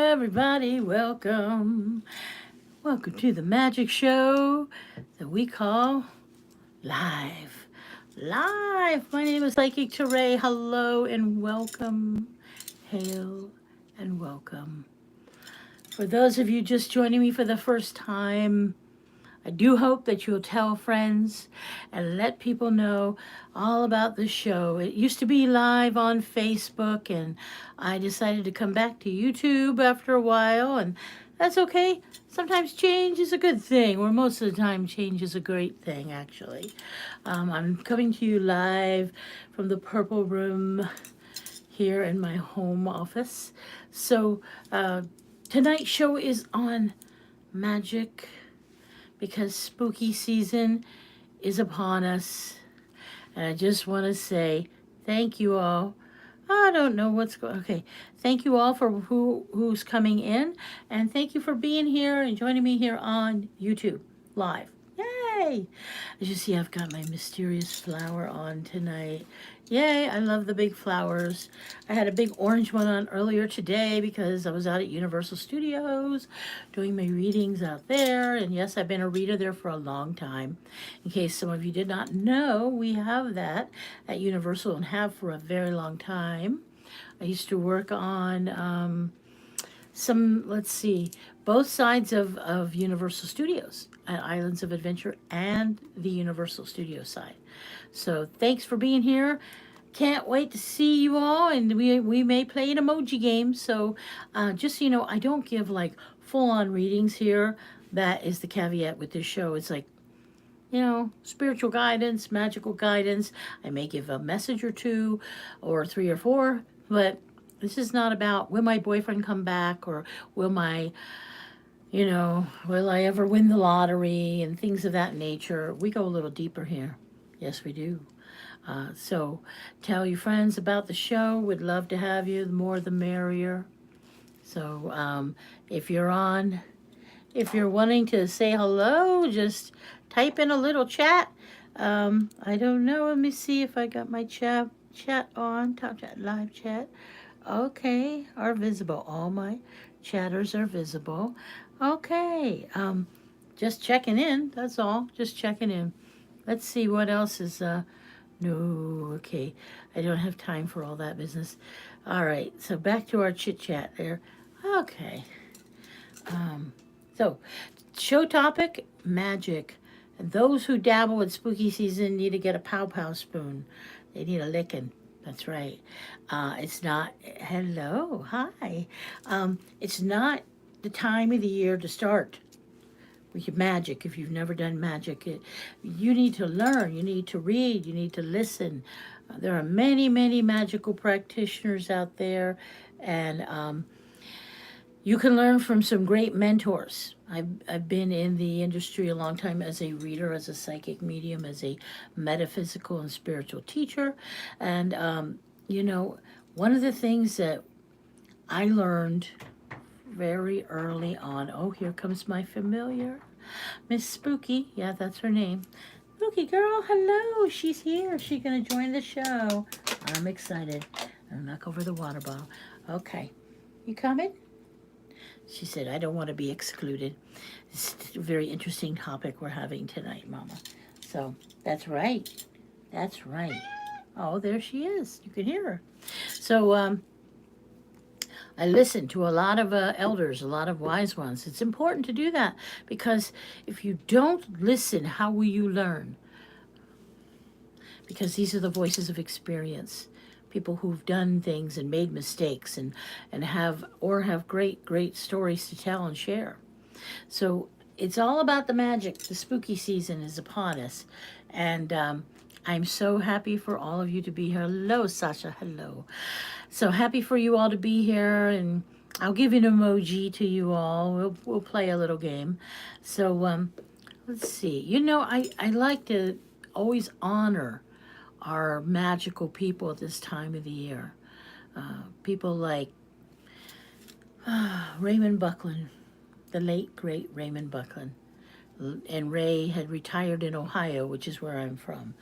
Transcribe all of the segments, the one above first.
everybody, welcome. Welcome to the magic show that we call Live. Live. My name is Psychic Torre. Hello and welcome. Hail and welcome. For those of you just joining me for the first time, I do hope that you'll tell friends and let people know all about the show. It used to be live on Facebook, and I decided to come back to YouTube after a while, and that's okay. Sometimes change is a good thing, or most of the time change is a great thing, actually. I'm coming to you live from the Purple Room here in my home office. So tonight's show is on magic, because spooky season is upon us. And I just want to say thank you all. I don't know what's going. Okay, thank you all for who's coming in, and thank you for being here and joining me here on YouTube live. Yay! As you see, I've got my mysterious flower on tonight. Yay, I love the big flowers. I had a big orange one on earlier today because I was out at Universal Studios doing my readings out there. And yes, I've been a reader there for a long time. In case some of you did not know, we have that at Universal and have for a very long time. I used to work on let's see, both sides of Universal Studios at Islands of Adventure and the Universal Studios side. So thanks for being here. Can't wait to see you all, and we may play an emoji game. So just so you know, I don't give like full-on readings here. That is the caveat with this show. It's like, spiritual guidance, magical guidance. I may give a message or two or three or four, but this is not about will my boyfriend come back, or will I ever win the lottery and things of that nature. We go a little deeper here. Yes, we do. So tell your friends about the show. We'd love to have you. The more the merrier. So if you're wanting to say hello, just type in a little chat. I don't know. Let me see if I got my chat on. Top chat, live chat. Okay, are visible. All my chatters are visible. Okay, just checking in. That's all. Just checking in. Let's see what else is. No, okay. I don't have time for all that business. All right, so back to our chit chat there. Okay. So, show topic: magic. And those who dabble in spooky season need to get a pow spoon. They need a licking. That's right. It's not, hello, hi. It's not the time of the year to start with your magic. If you've never done magic, you need to learn, you need to read, you need to listen. There are many, many magical practitioners out there, and you can learn from some great mentors. I've been in the industry a long time as a reader, as a psychic medium, as a metaphysical and spiritual teacher. And, one of the things that I learned very early on, oh, here comes my familiar, Miss Spooky. Yeah, that's her name. Spooky girl, hello. She's here. She's going to join the show. I'm excited. I'll knock over the water bottle. Okay. You coming? She said, I don't want to be excluded. It's a very interesting topic we're having tonight, Mama. So, that's right. That's right. Oh, there she is. You can hear her. So, I listen to a lot of elders, a lot of wise ones. It's important to do that, because if you don't listen, how will you learn? Because these are the voices of experience. People who've done things and made mistakes and have great stories to tell and share. So it's all about the magic. The spooky season is upon us. And I'm so happy for all of you to be here. Hello, Sasha. Hello. So happy for you all to be here. And I'll give an emoji to you all. We'll play a little game. So let's see. I like to always honor are magical people at this time of the year. People like Raymond Buckland, the late, great Raymond Buckland. And Ray had retired in Ohio, which is where I'm from.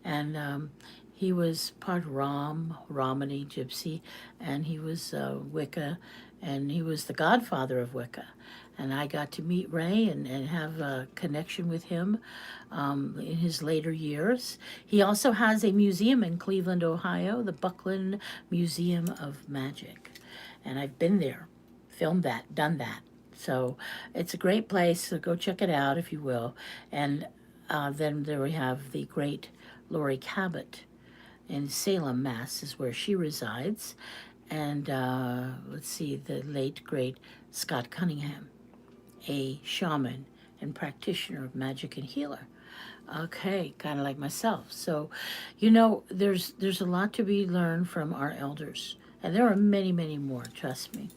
And he was part Romany, Gypsy, and he was Wicca and he was the godfather of Wicca. And I got to meet Ray and have a connection with him in his later years. He also has a museum in Cleveland, Ohio, the Buckland Museum of Magic. And I've been there, filmed that, done that. So it's a great place, so go check it out if you will. And then there we have the great Lori Cabot in Salem, Mass, is where she resides. And let's see, the late, great Scott Cunningham, a shaman and practitioner of magic and healer. Okay, kind of like myself. So, there's a lot to be learned from our elders, and there are many, many more. Trust me.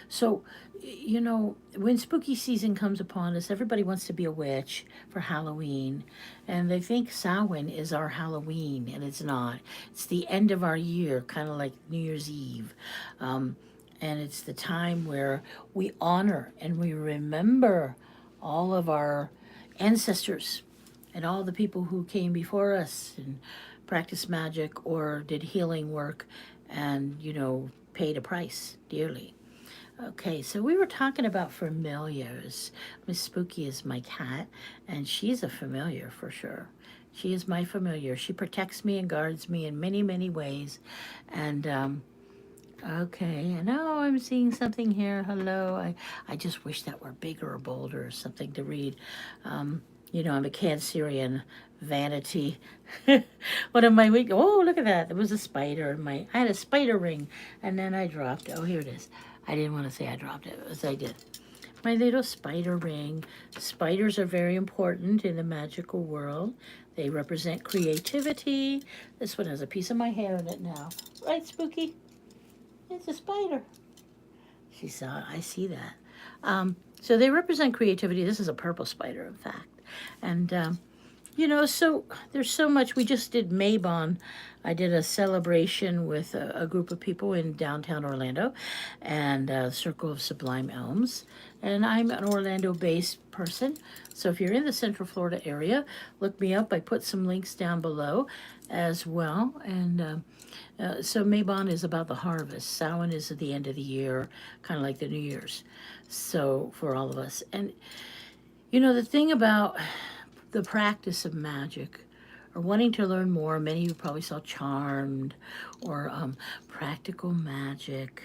So, when spooky season comes upon us, everybody wants to be a witch for Halloween, and they think Samhain is our Halloween, and it's not. It's the end of our year, kind of like New Year's Eve. And it's the time where we honor and we remember all of our ancestors and all the people who came before us and practiced magic or did healing work and, paid a price dearly. Okay, so we were talking about familiars. Miss Spooky is my cat, and she's a familiar for sure. She is my familiar. She protects me and guards me in many, many ways. And, okay, I know I'm seeing something here. Hello. I just wish that were bigger or bolder or something to read. I'm a Cancerian vanity. One of my week. Oh, look at that. There was a spider in I had a spider ring, and then I dropped it. Oh, here it is. I didn't want to say I dropped it, as I did. My little spider ring. Spiders are very important in the magical world. They represent creativity. This one has a piece of my hair in it now. Right, Spooky? It's a spider. She saw it. I see that. So they represent creativity. This is a purple spider, in fact. And, so there's so much. We just did Mabon. I did a celebration with a group of people in downtown Orlando and Circle of Sublime Elms. And I'm an Orlando-based person. So if you're in the Central Florida area, look me up. I put some links down below as well. And so Mabon is about the harvest. Samhain is at the end of the year, kind of like the New Year's. So for all of us. And, the thing about the practice of magic or wanting to learn more, many of you probably saw Charmed or Practical Magic.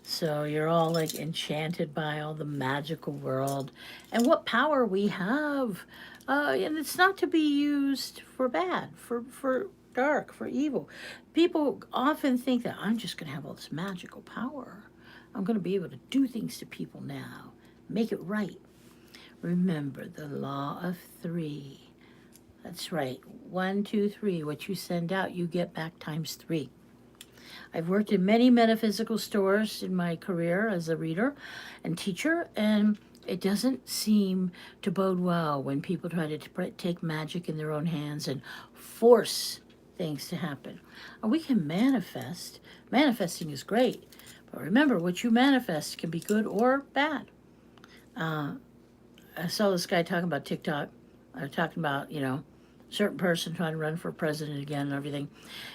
So you're all like enchanted by all the magical world and what power we have. And it's not to be used for bad, for dark, for evil. People often think that I'm just going to have all this magical power. I'm going to be able to do things to people now, make it right. Remember the law of three. That's right. 1, 2, 3. What you send out, you get back times 3. I've worked in many metaphysical stores in my career as a reader and teacher, and it doesn't seem to bode well when people try to take magic in their own hands and force things to happen. And we can manifest. Manifesting is great, but remember, what you manifest can be good or bad. I saw this guy talking about TikTok, talking about, certain person trying to run for president again and everything,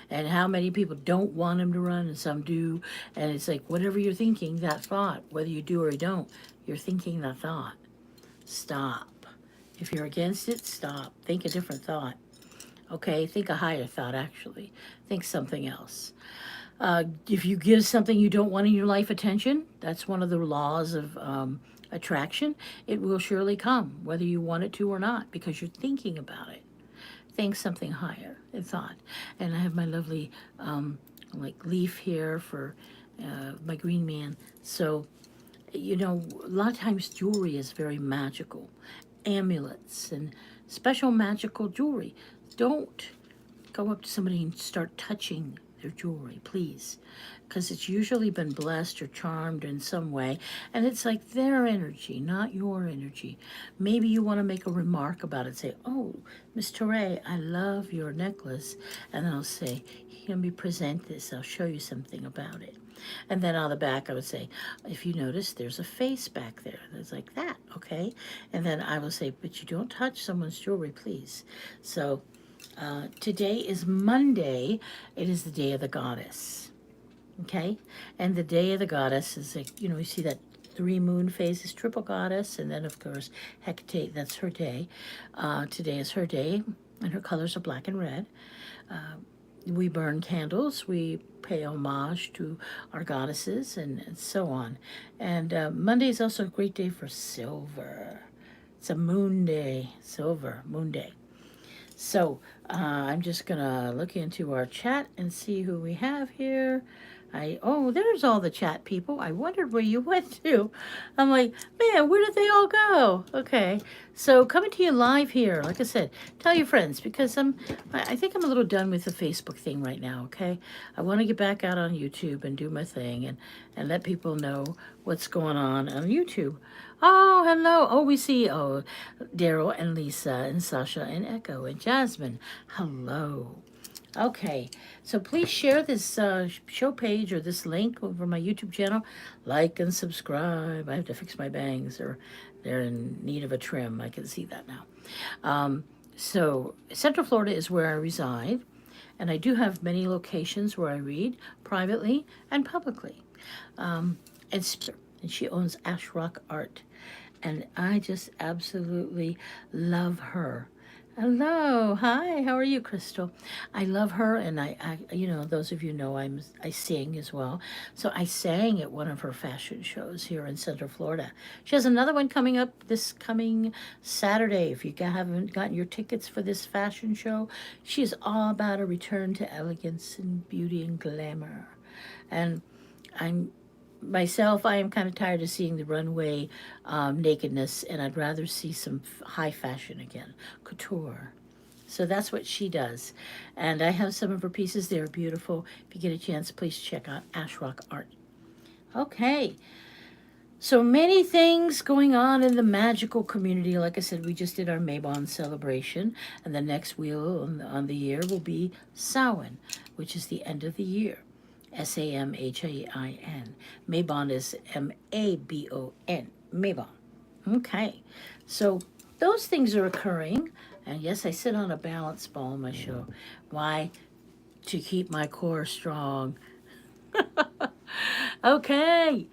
and how many people don't want him to run and some do. And it's like, whatever you're thinking, that thought, whether you do or you don't, you're thinking that thought. Stop. If you're against it, stop. Think a different thought. Okay, think a higher thought, actually. Think something else. If you give something you don't want in your life attention, that's one of the laws of attraction. It will surely come, whether you want it to or not, because you're thinking about it. Think something higher in thought. And I have my lovely leaf here for my green man. So, a lot of times jewelry is very magical. Amulets and special magical jewelry. Don't go up to somebody and start touching their jewelry, please, because it's usually been blessed or charmed in some way, and it's like their energy, not your energy. Maybe you want to make a remark about it. Say, "Oh, Miss Torre, I love your necklace," and then I'll say, "Let me present this. I'll show you something about it." And then on the back, I would say, "If you notice, there's a face back there." It's like that, okay? And then I will say, "But you don't touch someone's jewelry, please." So today is Monday. It is the day of the goddess. Okay, and the day of the goddess is like, you see that 3 moon phases, triple goddess, and then of course Hecate, that's her day. Today is her day, and her colors are black and red. We burn candles, we pay homage to our goddesses, and so on. And Monday is also a great day for silver. It's a moon day, silver, moon day. So I'm just gonna look into our chat and see who we have here. Oh, there's all the chat people. I wondered where you went to. I'm like, man, where did they all go? Okay, so coming to you live here. Like I said, tell your friends because I think I'm a little done with the Facebook thing right now. Okay, I want to get back out on YouTube and do my thing and let people know what's going on YouTube. Oh, hello. Oh, we see. Oh, Daryl and Lisa and Sasha and Echo and Jasmine. Hello. Okay, so please share this show page or this link over my YouTube channel. Like and subscribe. I have to fix my bangs, or they're in need of a trim. I can see that now. So Central Florida is where I reside, and I do have many locations where I read privately and publicly. And she owns Ash Rock Art, and I just absolutely love her. Hello, hi. How are you, Crystal? I love her, and those of you know I sing as well. So I sang at one of her fashion shows here in Central Florida. She has another one coming up this coming Saturday. If you haven't gotten your tickets for this fashion show, she is all about a return to elegance and beauty and glamour. And I'm myself, I am kind of tired of seeing the runway nakedness, and I'd rather see some high fashion again, couture. So that's what she does. And I have some of her pieces. They're beautiful. If you get a chance, please check out Ash Rock Art. Okay. So many things going on in the magical community. Like I said, we just did our Mabon celebration, and the next wheel on the year will be Samhain, which is the end of the year. Samhain. Mabon is Mabon. Mabon. Okay. So those things are occurring. And yes, I sit on a balance ball in my show. Why? To keep my core strong. Okay.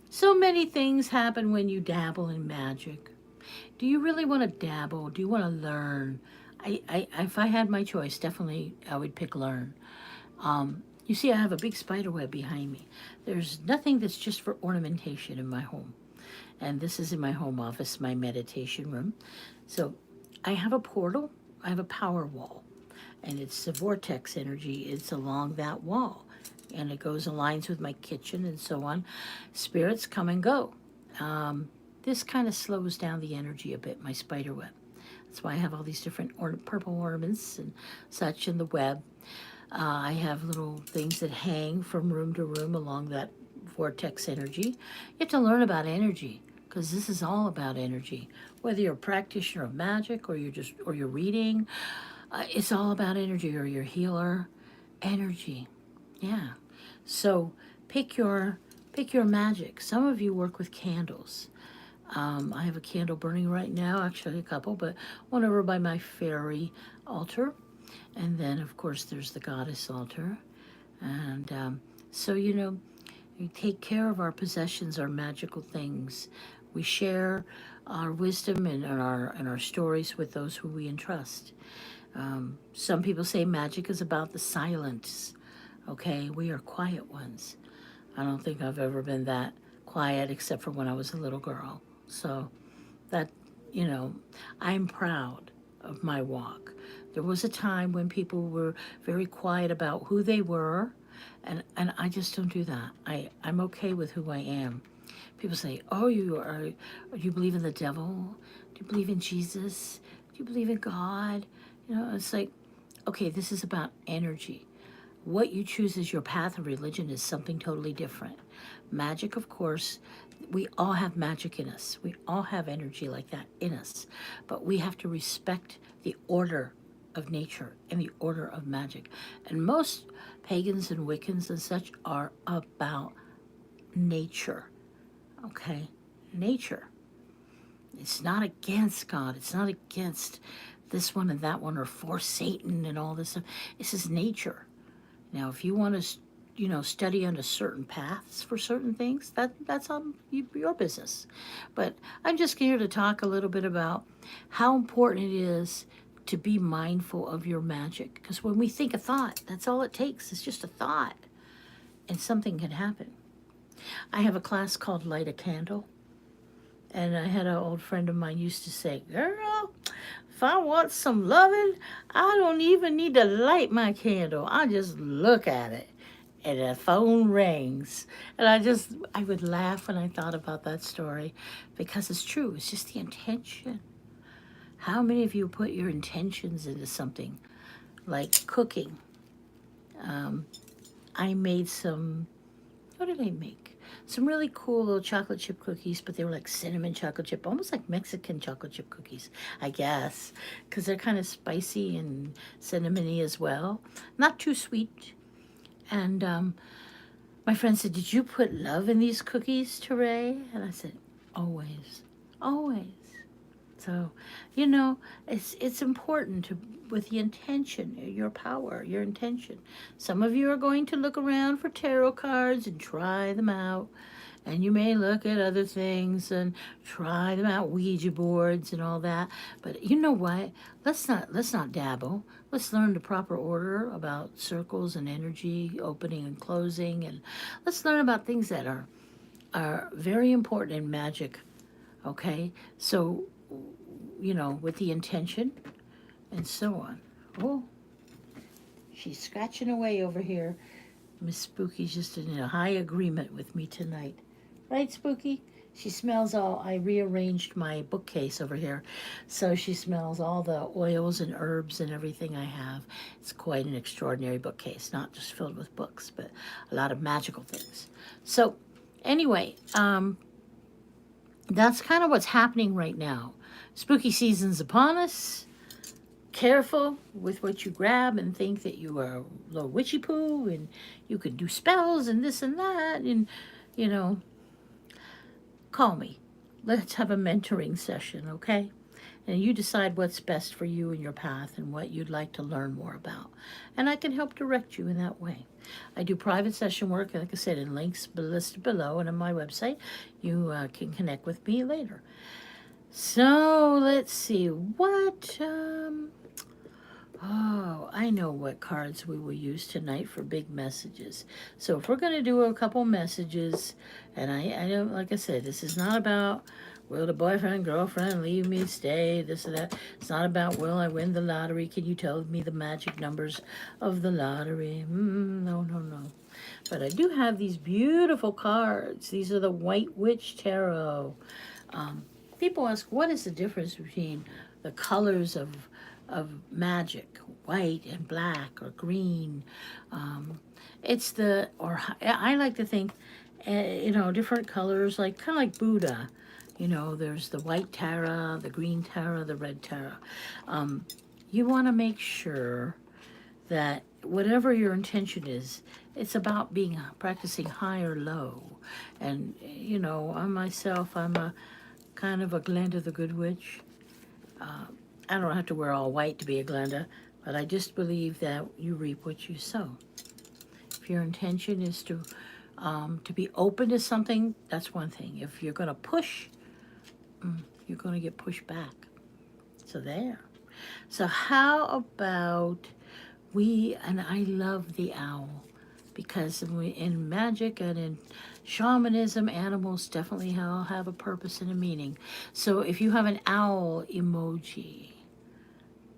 So many things happen when you dabble in magic. Do you really want to dabble? Do you want to learn? If I had my choice, definitely I would pick learn. You see, I have a big spider web behind me. There's nothing that's just for ornamentation in my home. And this is in my home office, my meditation room. So I have a portal, I have a power wall, and it's the vortex energy. It's along that wall, and it aligns with my kitchen and so on. Spirits come and go. This kind of slows down the energy a bit, my spider web. That's why I have all these different purple ornaments and such in the web. I have little things that hang from room to room along that vortex energy. You have to learn about energy because this is all about energy. Whether you're a practitioner of magic or you're reading, it's all about energy. Or you're a healer, energy. Yeah. So pick your magic. Some of you work with candles. I have a candle burning right now, actually a couple, but one over by my fairy altar. And then, of course, there's the goddess altar. And so, we take care of our possessions, our magical things. We share our wisdom and our stories with those who we entrust. Some people say magic is about the silence. Okay, we are quiet ones. I don't think I've ever been that quiet except for when I was a little girl. So that, I'm proud of my walk. There was a time when people were very quiet about who they were, and I just don't do that. I'm okay with who I am. People say, oh, do you believe in the devil? Do you believe in Jesus? Do you believe in God? It's like, okay, this is about energy. What you choose as your path of religion is something totally different. Magic, of course, we all have magic in us. We all have energy like that in us. But we have to respect the order of nature and the order of magic. And most pagans and Wiccans and such are about nature. Okay? Nature. It's not against God. It's not against this one and that one or for Satan and all this stuff. This is nature. Now, if you want to study under certain paths for certain things, that's on your business. But I'm just here to talk a little bit about how important it is to be mindful of your magic. Because when we think a thought, that's all it takes. It's just a thought, and something can happen. I have a class called Light a Candle. And I had an old friend of mine used to say, girl, if I want some loving, I don't even need to light my candle. I just look at it and the phone rings. And I would laugh when I thought about that story because it's true. It's just the intention. How many of you put your intentions into something like cooking? I made what did I make? Some really cool little chocolate chip cookies, but they were like cinnamon chocolate chip, almost like Mexican chocolate chip cookies, I guess, because they're kind of spicy and cinnamony as well. Not too sweet. And my friend said, did you put love in these cookies, Torre? And I said, always, always. So, it's important with the intention, your power, your intention. Some of you are going to look around for tarot cards and try them out. And you may look at other things and try them out, Ouija boards and all that. But you know what? Let's not dabble. Let's learn the proper order about circles and energy, opening and closing. And let's learn about things that are very important in magic. Okay? So, with the intention and so on. Oh, she's scratching away over here. Miss Spooky's just in a high agreement with me tonight. Right, Spooky? She smells I rearranged my bookcase over here, so she smells all the oils and herbs and everything I have. It's quite an extraordinary bookcase, not just filled with books, but a lot of magical things. So, anyway, that's kind of what's happening right now. Spooky season's upon us. Careful with what you grab and think that you are a little witchy poo and you can do spells and this and that. And, call me. Let's have a mentoring session, okay? And you decide what's best for you and your path and what you'd like to learn more about. And I can help direct you in that way. I do private session work, like I said, in links listed below and on my website. You can connect with me later. So let's see what, I know what cards we will use tonight for big messages. So if we're going to do a couple messages, and I don't, like I said, this is not about will the boyfriend, girlfriend leave me, stay, this or that. It's not about will I win the lottery. Can you tell me the magic numbers of the lottery? No. But I do have these beautiful cards. These are the White Witch Tarot. People ask, what is the difference between the colors of magic, white and black or green? I like to think, different colors, kind of like Buddha. There's the white tarot, the green tarot, the red tarot. You want to make sure that whatever your intention is, it's about practicing high or low. And, I'm a kind of a Glenda the Good Witch. I don't have to wear all white to be a Glenda, but I just believe that you reap what you sow. If your intention is to be open to something, that's one thing. If you're going to push, you're going to get pushed back. So there. So how about and I love the owl, because in magic and in shamanism, animals definitely have a purpose and a meaning. So if you have an owl emoji,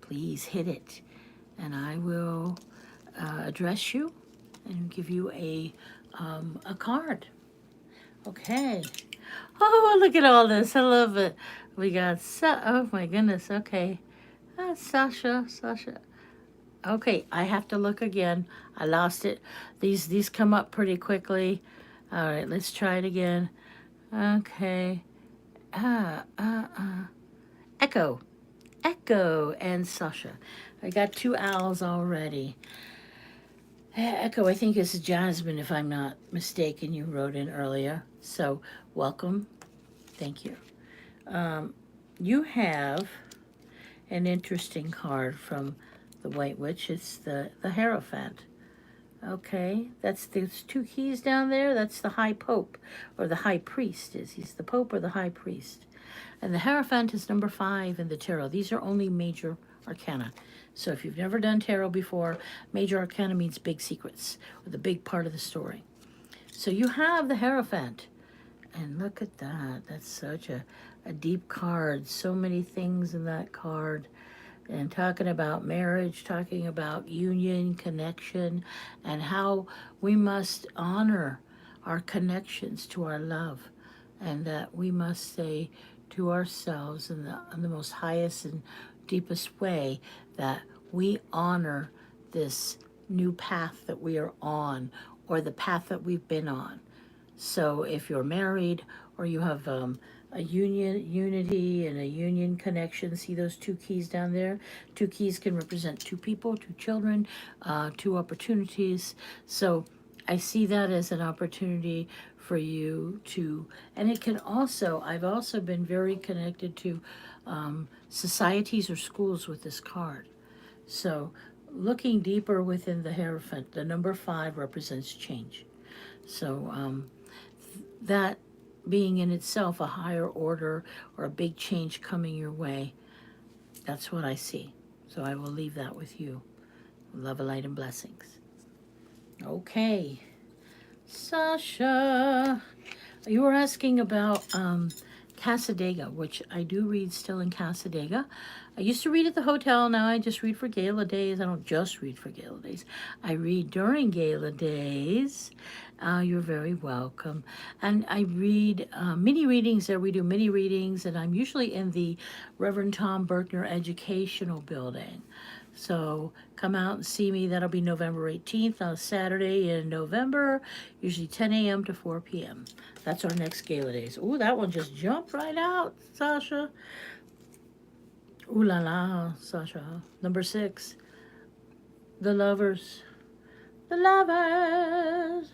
please hit it, and I will address you and give you a card. Okay. Oh, look at all this. I love it. We got, oh my goodness, okay. Sasha. Okay, I have to look again. I lost it. These come up pretty quickly. All right, let's try it again. Okay. Echo and Sasha. I got two owls already. Echo, I think this is Jasmine, if I'm not mistaken. You wrote in earlier. So, welcome. Thank you. You have an interesting card from the White Witch. It's the Hierophant. Okay, that's there's two keys down there. That's the High Pope, or the High Priest. He's the Pope or the High Priest. And the Hierophant is number 5 in the tarot. These are only major arcana. So if you've never done tarot before, major arcana means big secrets, or the big part of the story. So you have the Hierophant. And look at that. That's such a deep card. So many things in that card. And talking about marriage, talking about union, connection, and how we must honor our connections to our love, and that we must say to ourselves in the most highest and deepest way that we honor this new path that we are on, or the path that we've been on. So if you're married, or you have a unity and a union connection, see those two keys down there? Two keys can represent two people, two children, two opportunities. So I see that as an opportunity for you to, and it can also, I've also been very connected to societies or schools with this card. So looking deeper within the Hierophant, the number 5 represents change. So that being in itself a higher order or a big change coming your way, that's what I see. So I will leave that with you. Love, light, and blessings. Okay. Sasha, you were asking about Casadega, which I do read still in Casadega. I used to read at the hotel. Now I just read for gala days. I don't just read for gala days. I read during gala days. You're very welcome. And I read mini readings there. We do mini readings, and I'm usually in the Reverend Tom Berkner Educational Building. So come out and see me. That'll be November 18th on a Saturday in November, usually 10 a.m. to 4 p.m. That's our next gala days. Ooh, that one just jumped right out, Sasha. Ooh la la, Sasha. Number 6, the lovers. The lovers.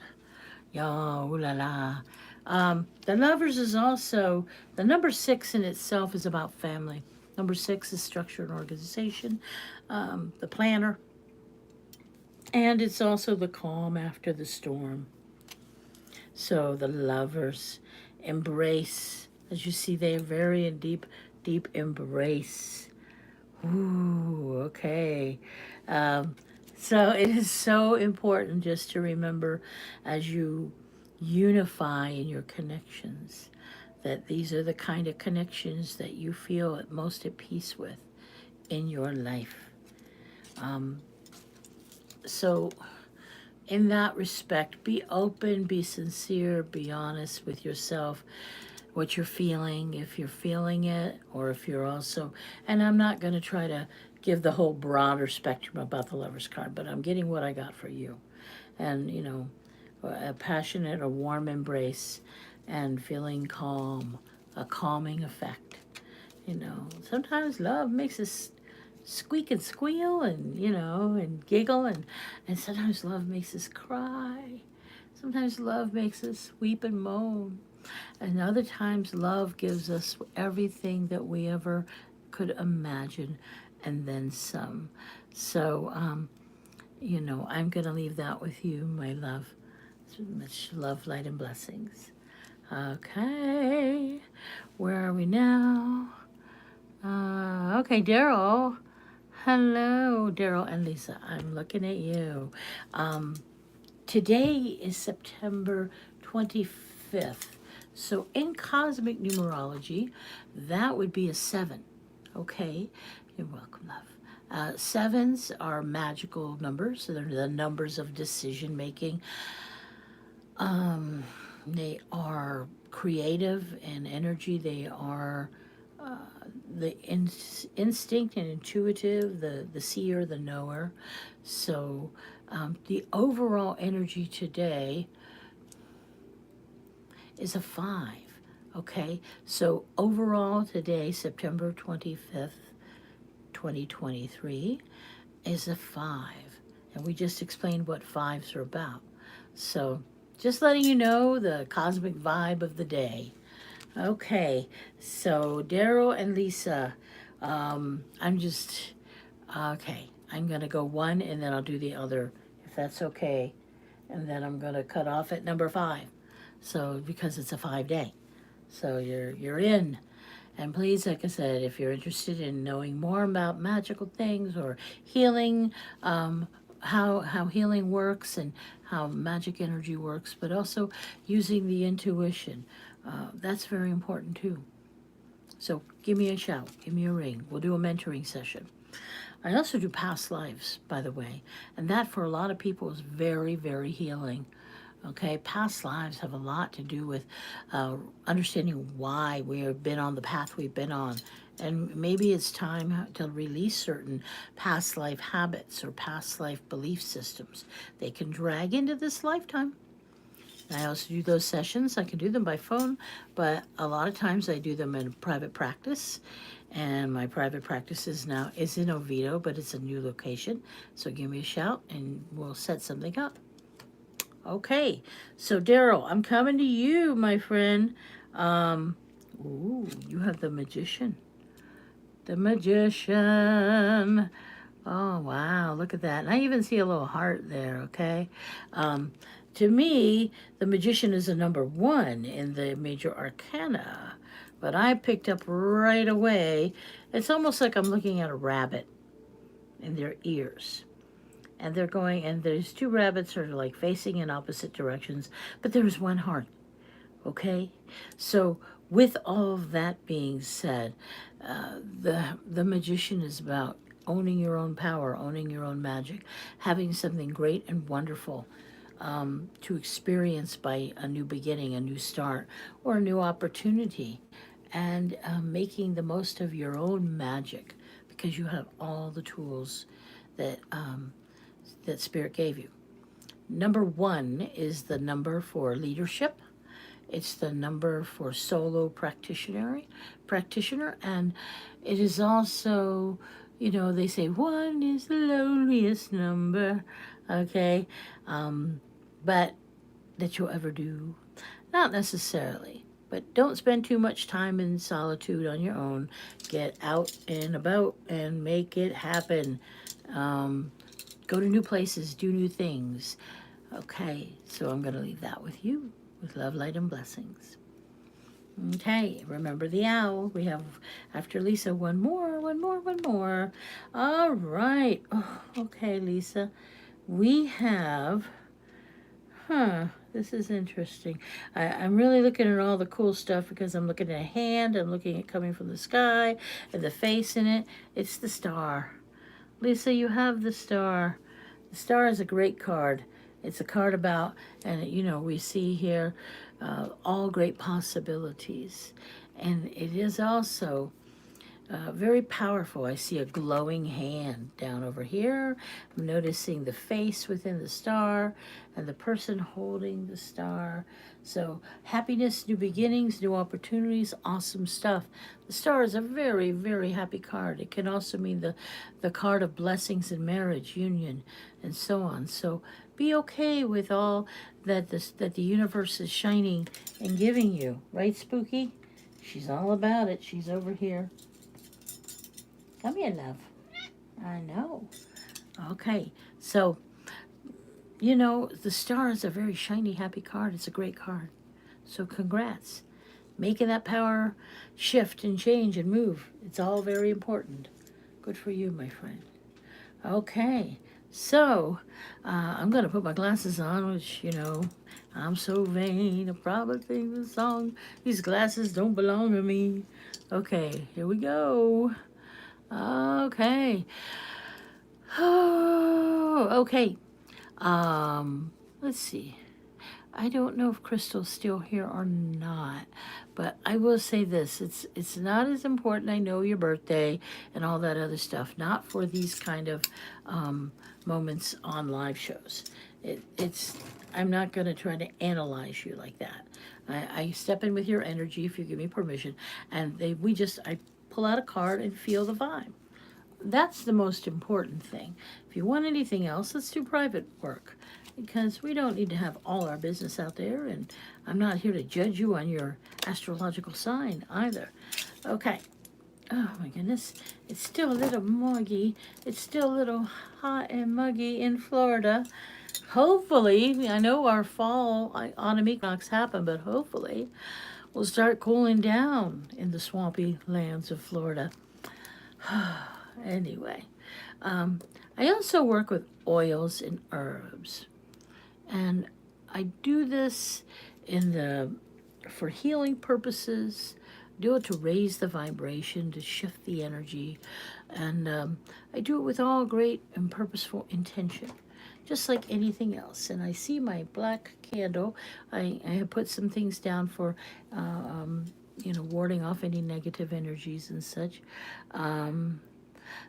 Yeah, ooh la la. The lovers is also, the number 6 in itself is about family. Number 6 is structure and organization, the planner. And it's also the calm after the storm. So the lovers embrace, as you see, they are very in deep embrace. Ooh, okay. So it is so important just to remember as you unify in your connections that these are the kind of connections that you feel at most at peace with in your life. So in that respect, be open, be sincere, be honest with yourself, what you're feeling, if you're feeling it, or if you're also, and I'm not going to try to give the whole broader spectrum about the Lover's card, but I'm getting what I got for you. And, you know, a passionate, a warm embrace, and feeling calm, a calming effect. You know, sometimes love makes us squeak and squeal and, you know, and giggle, and sometimes love makes us cry. Sometimes love makes us weep and moan. And other times love gives us everything that we ever could imagine and then some. So, you know, I'm going to leave that with you, my love. So much love, light, and blessings. Okay, where are we now? Okay, Daryl. Hello, Daryl and Lisa. I'm looking at you. Today is September 25th. So in cosmic numerology, that would be a 7. Okay, you're welcome, love. 7s are magical numbers. So they're the numbers of decision making. They are creative in energy. They are the instinct and intuitive, the seer, the knower. So the overall energy today is a 5. Okay, so overall today, September 25th, 2023, is a 5. And we just explained what 5s are about. So just letting you know the cosmic vibe of the day. Okay, so Daryl and Lisa, I'm going to go one and then I'll do the other if that's okay. And then I'm going to cut off at number 5. So because it's a 5-day. So you're in. And please, like I said, if you're interested in knowing more about magical things or healing, how healing works and how magic energy works, but also using the intuition, that's very important too. So give me a shout, give me a ring. We'll do a mentoring session. I also do past lives, by the way, and that for a lot of people is very, very healing. Okay, past lives have a lot to do with understanding why we have been on the path we've been on. And maybe it's time to release certain past life habits or past life belief systems. They can drag into this lifetime. I also do those sessions. I can do them by phone, but a lot of times I do them in private practice. And my private practice is in Oviedo, but it's a new location. So give me a shout and we'll set something up. Okay, so Daryl, I'm coming to you, my friend. Ooh, you have the Magician. The Magician. Oh, wow, look at that. And I even see a little heart there, okay? To me, the Magician is a number 1 in the major arcana. But I picked up right away, it's almost like I'm looking at a rabbit in their ears. And they're going, and there's 2 rabbits are like facing in opposite directions, but there's one heart, okay? So with all of that being said, the Magician is about owning your own power, owning your own magic, having something great and wonderful to experience by a new beginning, a new start, or a new opportunity, and making the most of your own magic because you have all the tools that that Spirit gave you. Number 1 is the number for leadership. It's the number for solo practitioner, and it is also, you know, they say 1 is the loneliest number, okay? But that you'll ever do, not necessarily. But don't spend too much time in solitude on your own. Get out and about and make it happen. Go to new places, do new things. Okay, so I'm going to leave that with you, with love, light, and blessings. Okay, remember the owl. We have, after Lisa, one more. All right. Oh, okay, Lisa. We have, this is interesting. I'm really looking at all the cool stuff because I'm looking at a hand, I'm looking at coming from the sky, and the face in it. It's the star. Lisa, you have the star. The star is a great card. It's a card about, and you know, we see here all great possibilities. And it is also very powerful. I see a glowing hand down over here. I'm noticing the face within the star and the person holding the star. So happiness, new beginnings, new opportunities, awesome stuff. The star is a very, very happy card. It can also mean the card of blessings in marriage, union, and so on. So be okay with all that the universe is shining and giving you. Right, Spooky? She's all about it. She's over here. Come here, love. I know. Okay, so, you know, the star is a very shiny, happy card. It's a great card. So congrats. Making that power shift and change and move. It's all very important. Good for you, my friend. Okay, so I'm going to put my glasses on, which, you know, I'm so vain. I probably sing the song. These glasses don't belong to me. Okay, here we go. Okay. Oh, okay. Let's see. I don't know if Crystal's still here or not, but I will say this. It's not as important. I know your birthday and all that other stuff. Not for these kind of moments on live shows. I'm not going to try to analyze you like that. I step in with your energy if you give me permission, and I pull out a card and feel the vibe. That's the most important thing. If you want anything else, let's do private work, because we don't need to have all our business out there, and I'm not here to judge you on your astrological sign either. Okay. Oh my goodness. It's still a little muggy. It's still a little hot and muggy in Florida. hopefully, I know our fall autumn equinox happened, but hopefully we'll start cooling down in the swampy lands of Florida. Anyway, um, I also work with oils and herbs, and I do this in the for healing purposes. Do it to raise the vibration, to shift the energy, and I do it with all great and purposeful intention, just like anything else. And I see my black candle. I have put some things down for, warding off any negative energies and such. Um,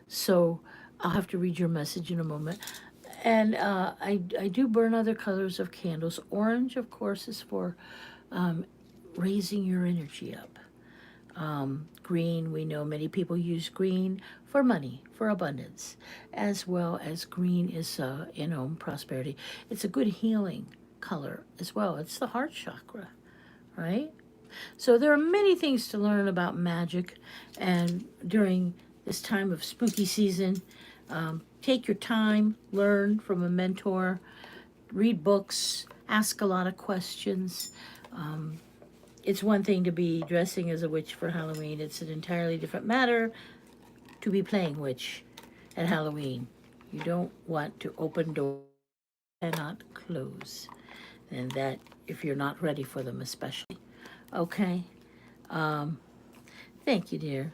so I'll have to read your message in a moment. And I do burn other colors of candles. Orange, of course, is for um, raising your energy up. Green, we know many people use green for money, for abundance, as well as green is, prosperity. It's a good healing color as well. It's the heart chakra, right? So there are many things to learn about magic, and during this time of spooky season, take your time, learn from a mentor, read books, ask a lot of questions. Um, it's one thing to be dressing as a witch for Halloween. It's an entirely different matter to be playing witch at Halloween. You don't want to open doors and not close. And that if you're not ready for them especially. Okay? Um, Thank you, dear.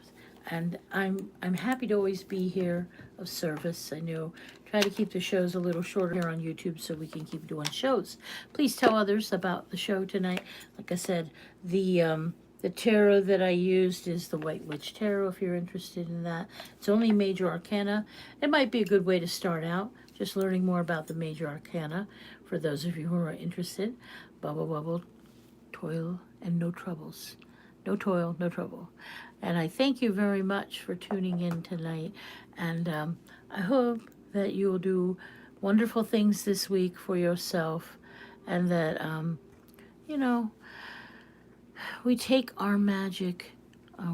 And I'm happy to always be here of service. I know try to keep the shows a little shorter here on YouTube so we can keep doing shows. Please tell others about the show tonight. Like I said, the tarot that I used is the White Witch Tarot if you're interested in that. It's only major arcana. It might be a good way to start out, just learning more about the major arcana for those of you who are interested. Bubble, bubble, toil, and no troubles. No toil, no trouble. And I thank you very much for tuning in tonight. And I hope that you will do wonderful things this week for yourself. And that, you know, we take our magic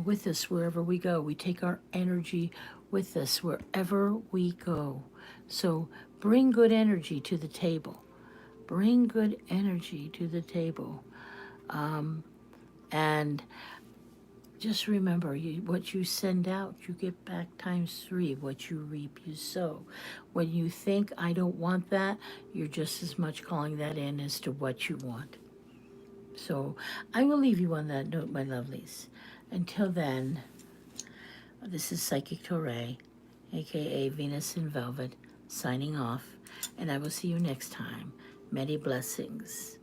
with us wherever we go. We take our energy with us wherever we go. So bring good energy to the table. Bring good energy to the table. And just remember, what you send out, you get back times 3. What you reap, you sow. When you think, I don't want that, you're just as much calling that in as to what you want. So I will leave you on that note, my lovelies. Until then, this is Psychic Torre, aka Venus in Velvet, signing off. And I will see you next time. Many blessings.